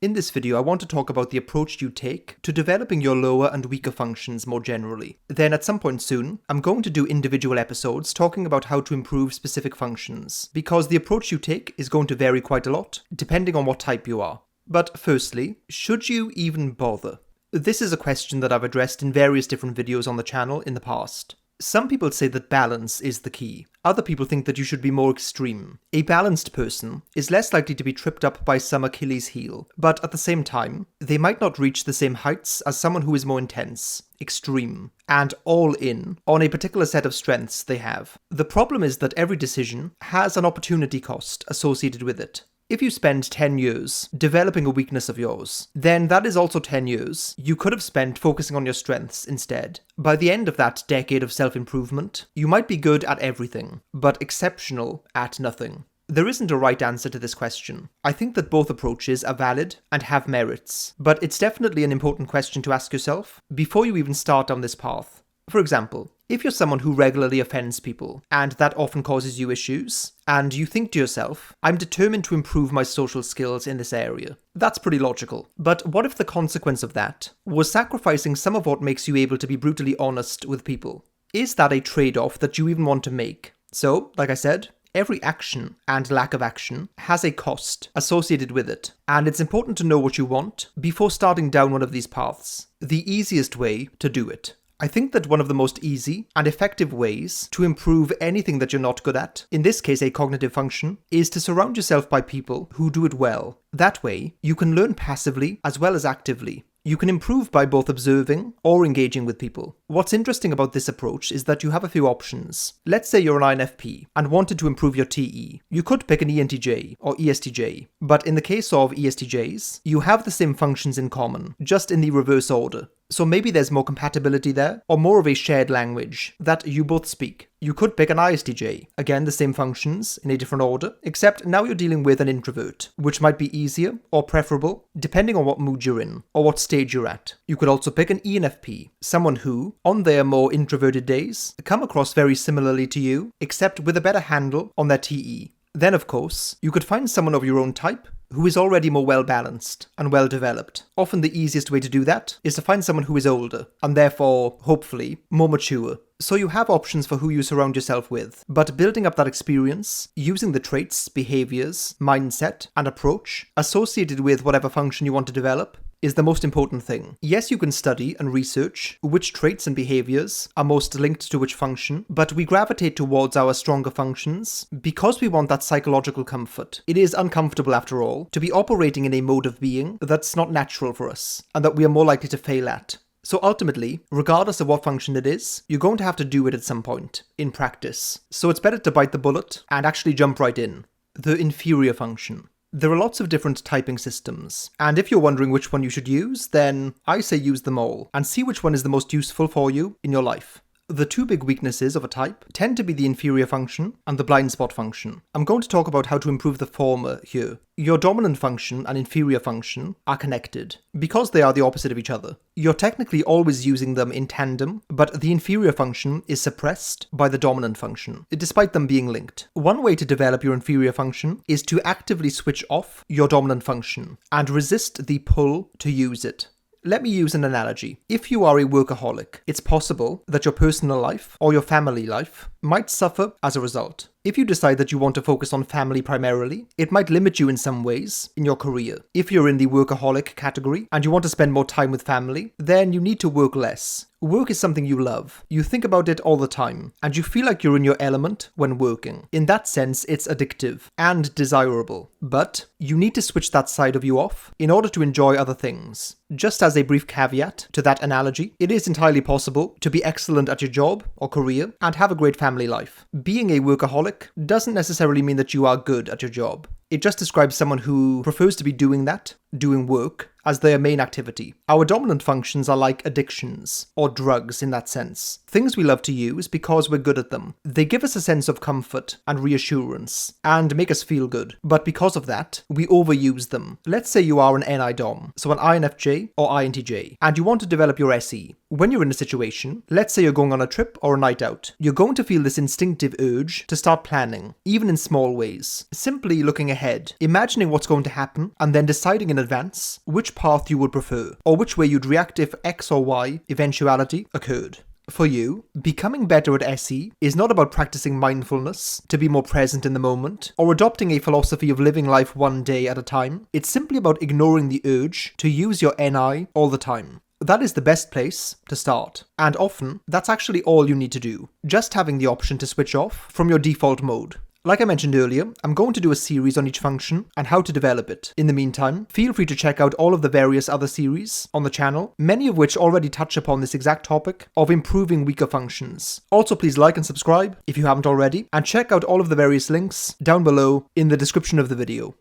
In this video, I want to talk about the approach you take to developing your lower and weaker functions more generally. Then at some point soon, I'm going to do individual episodes talking about how to improve specific functions, because the approach you take is going to vary quite a lot, depending on what type you are. But firstly, should you even bother? This is a question that I've addressed in various different videos on the channel in the past. Some people say that balance is the key. Other people think that you should be more extreme. A balanced person is less likely to be tripped up by some Achilles heel, but at the same time, they might not reach the same heights as someone who is more intense, extreme, and all in on a particular set of strengths they have. The problem is that every decision has an opportunity cost associated with it. If you spend 10 years developing a weakness of yours, then that is also 10 years you could have spent focusing on your strengths instead. By the end of that decade of self-improvement, you might be good at everything, but exceptional at nothing. There isn't a right answer to this question. I think that both approaches are valid and have merits, but it's definitely an important question to ask yourself before you even start down this path. For example, if you're someone who regularly offends people, and that often causes you issues, and you think to yourself, I'm determined to improve my social skills in this area, that's pretty logical. But what if the consequence of that was sacrificing some of what makes you able to be brutally honest with people? Is that a trade-off that you even want to make? So, like I said, every action and lack of action has a cost associated with it, and it's important to know what you want before starting down one of these paths. The easiest way to do it. I think that one of the most easy and effective ways to improve anything that you're not good at, in this case a cognitive function, is to surround yourself by people who do it well. That way, you can learn passively as well as actively. You can improve by both observing or engaging with people. What's interesting about this approach is that you have a few options. Let's say you're an INFP and wanted to improve your TE. You could pick an ENTJ or ESTJ, but in the case of ESTJs, you have the same functions in common, just in the reverse order. So maybe there's more compatibility there, or more of a shared language that you both speak. You could pick an ISTJ, again the same functions in a different order, except now you're dealing with an introvert, which might be easier or preferable depending on what mood you're in or what stage you're at. You could also pick an ENFP, someone who, on their more introverted days, come across very similarly to you, except with a better handle on their TE. Then of course, you could find someone of your own type who is already more well-balanced and well-developed. Often the easiest way to do that is to find someone who is older, and therefore, hopefully, more mature. So you have options for who you surround yourself with, but building up that experience, using the traits, behaviors, mindset, and approach associated with whatever function you want to develop, is the most important thing. Yes, you can study and research which traits and behaviors are most linked to which function, but we gravitate towards our stronger functions because we want that psychological comfort. It is uncomfortable, after all, to be operating in a mode of being that's not natural for us, and that we are more likely to fail at. So ultimately, regardless of what function it is, you're going to have to do it at some point, in practice. So it's better to bite the bullet and actually jump right in. The inferior function. There are lots of different typing systems, and if you're wondering which one you should use, then I say use them all, and see which one is the most useful for you in your life. The two big weaknesses of a type tend to be the inferior function and the blind spot function. I'm going to talk about how to improve the former here. Your dominant function and inferior function are connected, because they are the opposite of each other. You're technically always using them in tandem, but the inferior function is suppressed by the dominant function, despite them being linked. One way to develop your inferior function is to actively switch off your dominant function and resist the pull to use it. Let me use an analogy. If you are a workaholic, it's possible that your personal life or your family life might suffer as a result. If you decide that you want to focus on family primarily, it might limit you in some ways in your career. If you're in the workaholic category and you want to spend more time with family, then you need to work less. Work is something you love. You think about it all the time, and you feel like you're in your element when working. In that sense, it's addictive and desirable. But you need to switch that side of you off in order to enjoy other things. Just as a brief caveat to that analogy, it is entirely possible to be excellent at your job or career and have a great family life. Being a workaholic doesn't necessarily mean that you are good at your job. It just describes someone who prefers to be doing work, as their main activity. Our dominant functions are like addictions, or drugs in that sense. Things we love to use because we're good at them. They give us a sense of comfort and reassurance, and make us feel good. But because of that, we overuse them. Let's say you are an NI-DOM, so an INFJ or INTJ, and you want to develop your SE. When you're in a situation, let's say you're going on a trip or a night out, you're going to feel this instinctive urge to start planning, even in small ways. Simply looking ahead, imagining what's going to happen, and then deciding in in advance which path you would prefer, or which way you'd react if X or Y eventuality occurred. For you, becoming better at SE is not about practicing mindfulness to be more present in the moment, or adopting a philosophy of living life one day at a time. It's simply about ignoring the urge to use your NI all the time. That is the best place to start. And often, that's actually all you need to do. Just having the option to switch off from your default mode. Like I mentioned earlier, I'm going to do a series on each function and how to develop it. In the meantime, feel free to check out all of the various other series on the channel, many of which already touch upon this exact topic of improving weaker functions. Also, please like and subscribe if you haven't already, and check out all of the various links down below in the description of the video.